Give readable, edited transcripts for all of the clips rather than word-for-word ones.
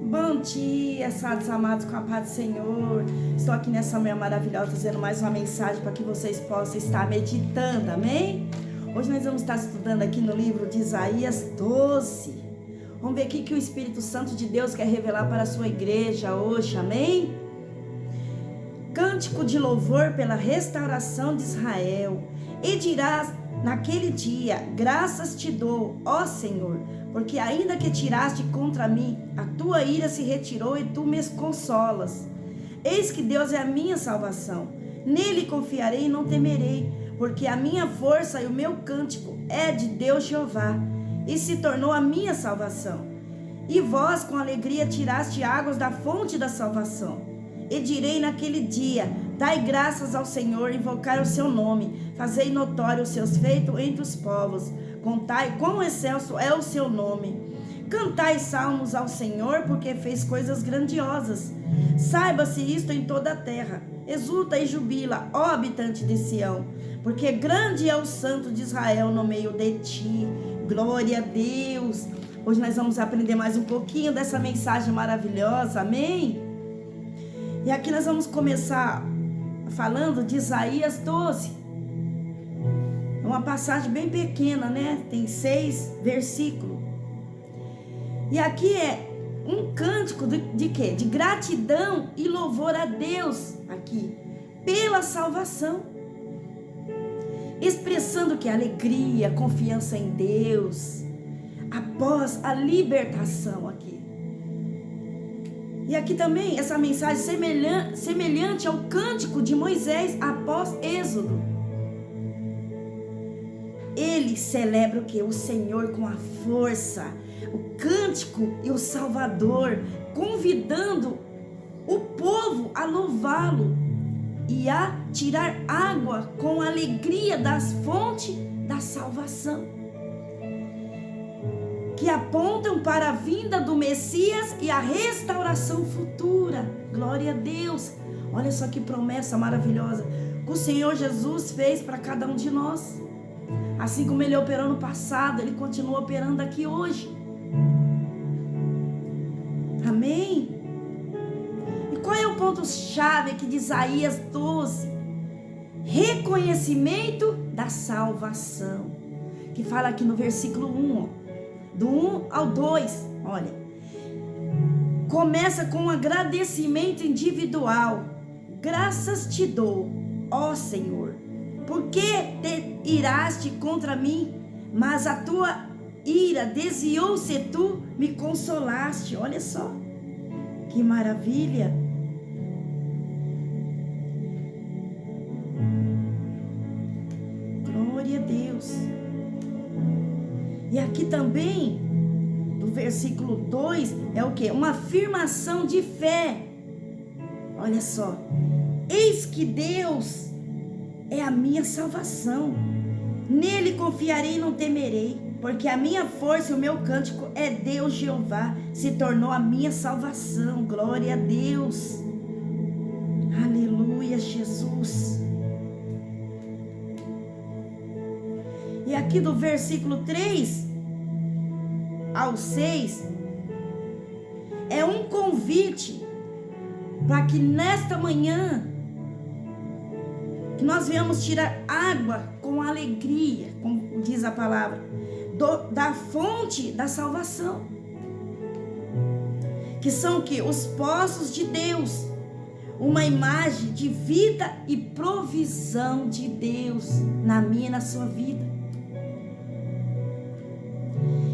Bom dia, santos amados, com a paz do Senhor. Estou aqui nessa manhã maravilhosa, trazendo mais uma mensagem para que vocês possam estar meditando, amém? Hoje nós vamos estar estudando aqui no livro de Isaías 12. Vamos ver o que o Espírito Santo de Deus quer revelar para a sua igreja hoje, amém? Cântico de louvor pela restauração de Israel. E dirás naquele dia: graças te dou, ó Senhor, porque ainda que tiraste contra mim, a tua ira se retirou e tu me consolas. Eis que Deus é a minha salvação, nele confiarei e não temerei, porque a minha força e o meu cântico é de Deus Jeová, e se tornou a minha salvação. E vós com alegria tiraste águas da fonte da salvação. E direi naquele dia: dai graças ao Senhor, invocai o seu nome, fazei notório os seus feitos entre os povos, contai quão excelso é o seu nome. Cantai salmos ao Senhor, porque fez coisas grandiosas. Saiba-se isto em toda a terra. Exulta e jubila, ó habitante de Sião, porque grande é o santo de Israel no meio de ti. Glória a Deus. Hoje nós vamos aprender mais um pouquinho dessa mensagem maravilhosa, amém? E aqui nós vamos começar falando de Isaías 12. É uma passagem bem pequena, né? Tem 6 versículos. E aqui é um cântico de quê? De gratidão e louvor a Deus aqui, pela salvação. Expressando que alegria, confiança em Deus, após a libertação aqui. E aqui também essa mensagem semelhante ao cântico de Moisés após Êxodo. Ele celebra o que? O Senhor com a força, o cântico e o Salvador, convidando o povo a louvá-lo e a tirar água com alegria das fontes da salvação, que apontam para a vinda do Messias e a restauração futura. Glória a Deus. Olha só que promessa maravilhosa que o Senhor Jesus fez para cada um de nós. Assim como Ele operou no passado, Ele continua operando aqui hoje. Amém? E qual é o ponto-chave aqui de Isaías 12? Reconhecimento da salvação. Que fala aqui no versículo 1, ó. Do 1 ao 2, olha. Começa com um agradecimento individual. Graças te dou, ó Senhor, porque te iraste contra mim, mas a tua ira desviou-se e tu me consolaste. Olha só, que maravilha. Glória a Deus. E aqui também, no versículo 2, é o que? Uma afirmação de fé. Olha só. Eis que Deus é a minha salvação. Nele confiarei e não temerei, porque a minha força e o meu cântico é Deus Jeová, se tornou a minha salvação. Glória a Deus. Aleluia, Jesus. E aqui do versículo 3 ao 6, é um convite para que nesta manhã, que nós venhamos tirar água com alegria, como diz a palavra, da fonte da salvação. Que são que os poços de Deus, uma imagem de vida e provisão de Deus na minha e na sua vida.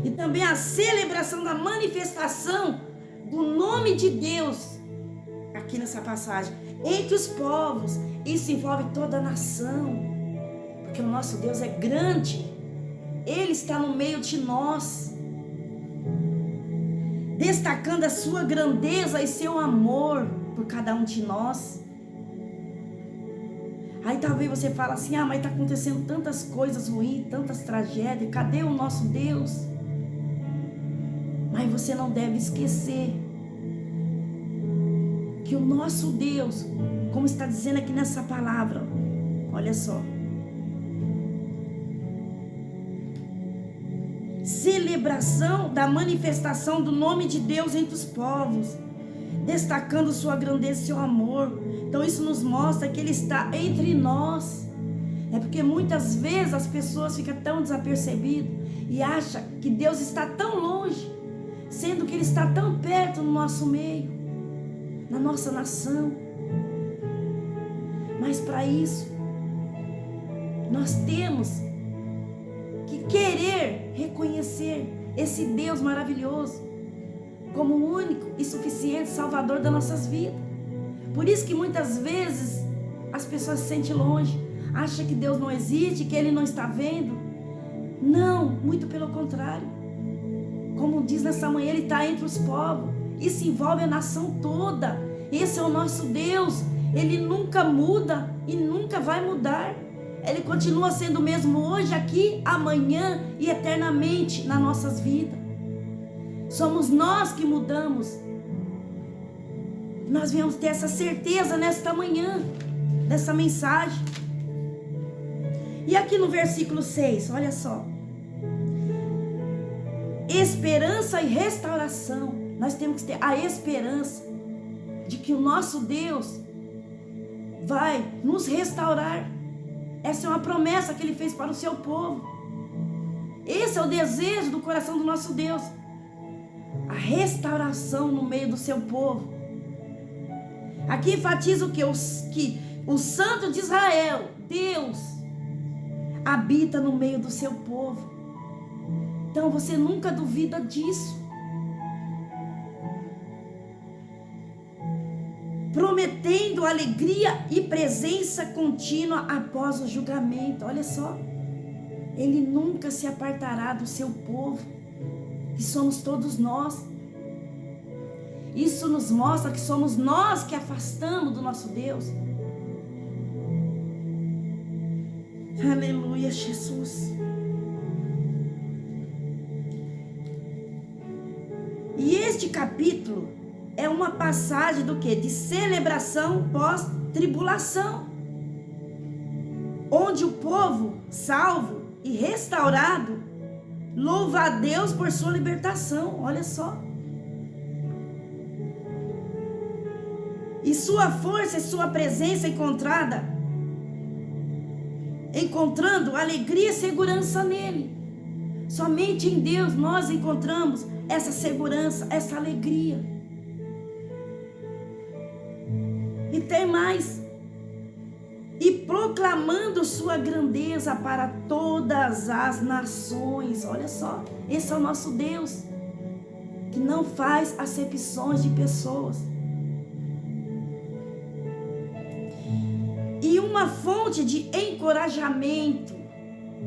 E também a celebração da manifestação do nome de Deus, aqui nessa passagem, entre os povos. Isso envolve toda a nação, porque o nosso Deus é grande, Ele está no meio de nós, destacando a sua grandeza e seu amor por cada um de nós. Aí talvez você fale assim: mas está acontecendo tantas coisas ruins, tantas tragédias, cadê o nosso Deus? Mas você não deve esquecer que o nosso Deus, como está dizendo aqui nessa palavra, olha só, celebração da manifestação do nome de Deus entre os povos, destacando sua grandeza e seu amor. Então isso nos mostra que Ele está entre nós. É porque muitas vezes as pessoas ficam tão desapercebidas e acham que Deus está tão longe, sendo que Ele está tão perto no nosso meio, na nossa nação. Mas para isso, nós temos que querer reconhecer esse Deus maravilhoso como o único e suficiente Salvador das nossas vidas. Por isso que muitas vezes as pessoas se sentem longe, acham que Deus não existe, que Ele não está vendo. Não, muito pelo contrário. Como diz nessa manhã, Ele está entre os povos. Isso envolve a nação toda. Esse é o nosso Deus. Ele nunca muda e nunca vai mudar. Ele continua sendo o mesmo hoje, aqui, amanhã e eternamente nas nossas vidas. Somos nós que mudamos. Nós viemos ter essa certeza nesta manhã, dessa mensagem. E aqui no versículo 6, olha só. Esperança e restauração. Nós temos que ter a esperança de que o nosso Deus vai nos restaurar. Essa é uma promessa que Ele fez para o seu povo. Esse é o desejo do coração do nosso Deus. A restauração no meio do seu povo. Aqui enfatiza o que? Que o Santo de Israel, Deus, habita no meio do seu povo. Então você nunca duvida disso. Prometendo alegria e presença contínua após o julgamento. Olha só, Ele nunca se apartará do seu povo, que somos todos nós. Isso nos mostra que somos nós que afastamos do nosso Deus. Aleluia, Jesus. E este capítulo é uma passagem do que? De celebração pós-tribulação, onde o povo salvo e restaurado louva a Deus por sua libertação. Olha só. E sua força e sua presença encontrando alegria e segurança nele. Somente em Deus nós encontramos essa segurança, essa alegria. E tem mais. E proclamando sua grandeza para todas as nações. Olha só, esse é o nosso Deus, que não faz acepções de pessoas. E uma fonte de encorajamento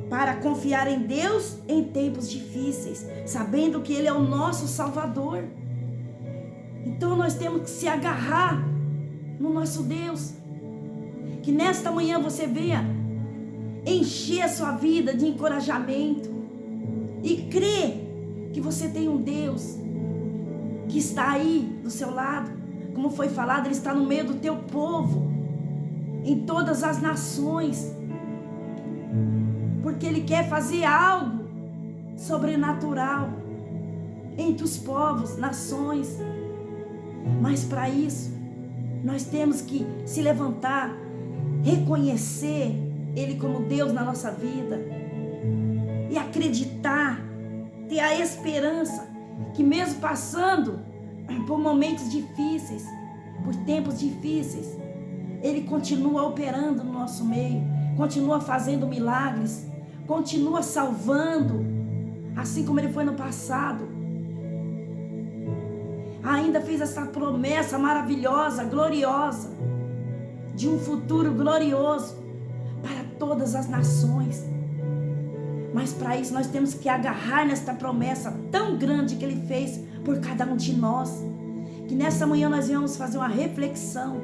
para confiar em Deus em tempos difíceis, sabendo que Ele é o nosso Salvador. Então nós temos que se agarrar no nosso Deus. Que nesta manhã você venha encher a sua vida de encorajamento e crer que você tem um Deus que está aí do seu lado. Como foi falado, Ele está no meio do teu povo, em todas as nações, porque Ele quer fazer algo sobrenatural entre os povos, nações. Mas para isso nós temos que se levantar, reconhecer Ele como Deus na nossa vida e acreditar, ter a esperança que mesmo passando por momentos difíceis, por tempos difíceis, Ele continua operando no nosso meio, continua fazendo milagres, continua salvando, assim como Ele foi no passado. Ainda fez essa promessa maravilhosa, gloriosa, de um futuro glorioso para todas as nações. Mas para isso nós temos que agarrar nesta promessa tão grande que Ele fez por cada um de nós. Que nessa manhã nós vamos fazer uma reflexão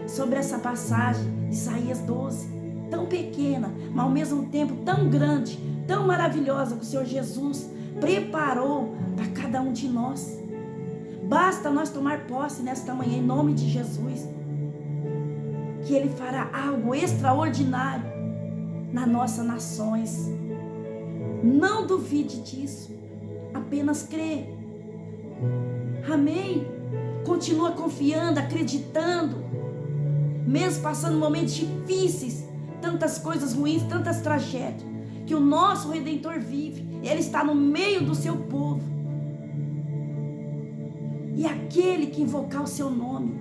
sobre essa passagem de Isaías 12, tão pequena, mas ao mesmo tempo tão grande, tão maravilhosa, que o Senhor Jesus preparou para cada um de nós. Basta nós tomar posse nesta manhã em nome de Jesus, que Ele fará algo extraordinário nas nossas nações. Não duvide disso. Apenas crê. Amém? Continua confiando, acreditando. Mesmo passando momentos difíceis, tantas coisas ruins, tantas tragédias, que o nosso Redentor vive. Ele está no meio do seu povo. E aquele que invocar o seu nome,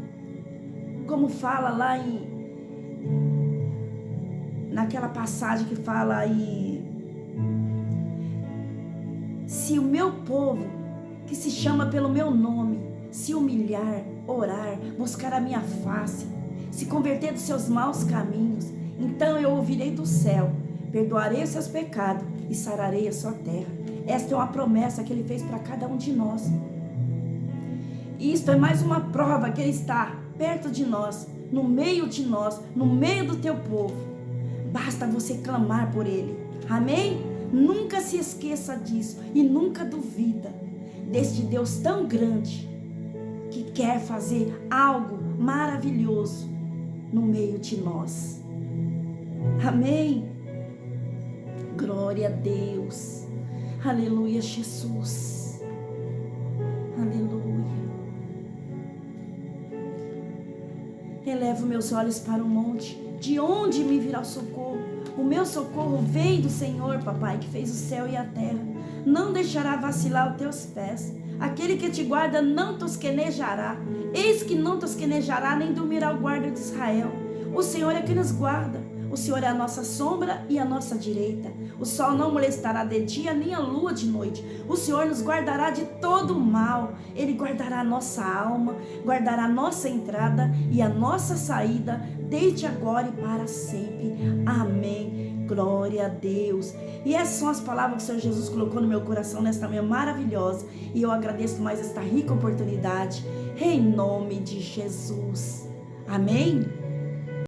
como fala lá naquela passagem que fala aí, se o meu povo, que se chama pelo meu nome, se humilhar, orar, buscar a minha face, se converter dos seus maus caminhos, então eu ouvirei do céu, perdoarei os seus pecados e sararei a sua terra. Esta é uma promessa que Ele fez para cada um de nós. Isto é mais uma prova que Ele está perto de nós, no meio de nós, no meio do teu povo. Basta você clamar por Ele. Amém? Nunca se esqueça disso e nunca duvida deste Deus tão grande que quer fazer algo maravilhoso no meio de nós. Amém? Glória a Deus. Aleluia, Jesus. Aleluia. Elevo meus olhos para o monte. De onde me virá o socorro? O meu socorro vem do Senhor, papai, que fez o céu e a terra. Não deixará vacilar os teus pés. Aquele que te guarda não tosquenejará. Eis que não tosquenejará, nem dormirá o guarda de Israel. O Senhor é quem nos guarda. O Senhor é a nossa sombra e a nossa direita. O sol não molestará de dia, nem a lua de noite. O Senhor nos guardará de todo o mal. Ele guardará a nossa alma, guardará a nossa entrada e a nossa saída, desde agora e para sempre. Amém. Glória a Deus. E essas são as palavras que o Senhor Jesus colocou no meu coração nesta manhã maravilhosa. E eu agradeço mais esta rica oportunidade. Em nome de Jesus. Amém.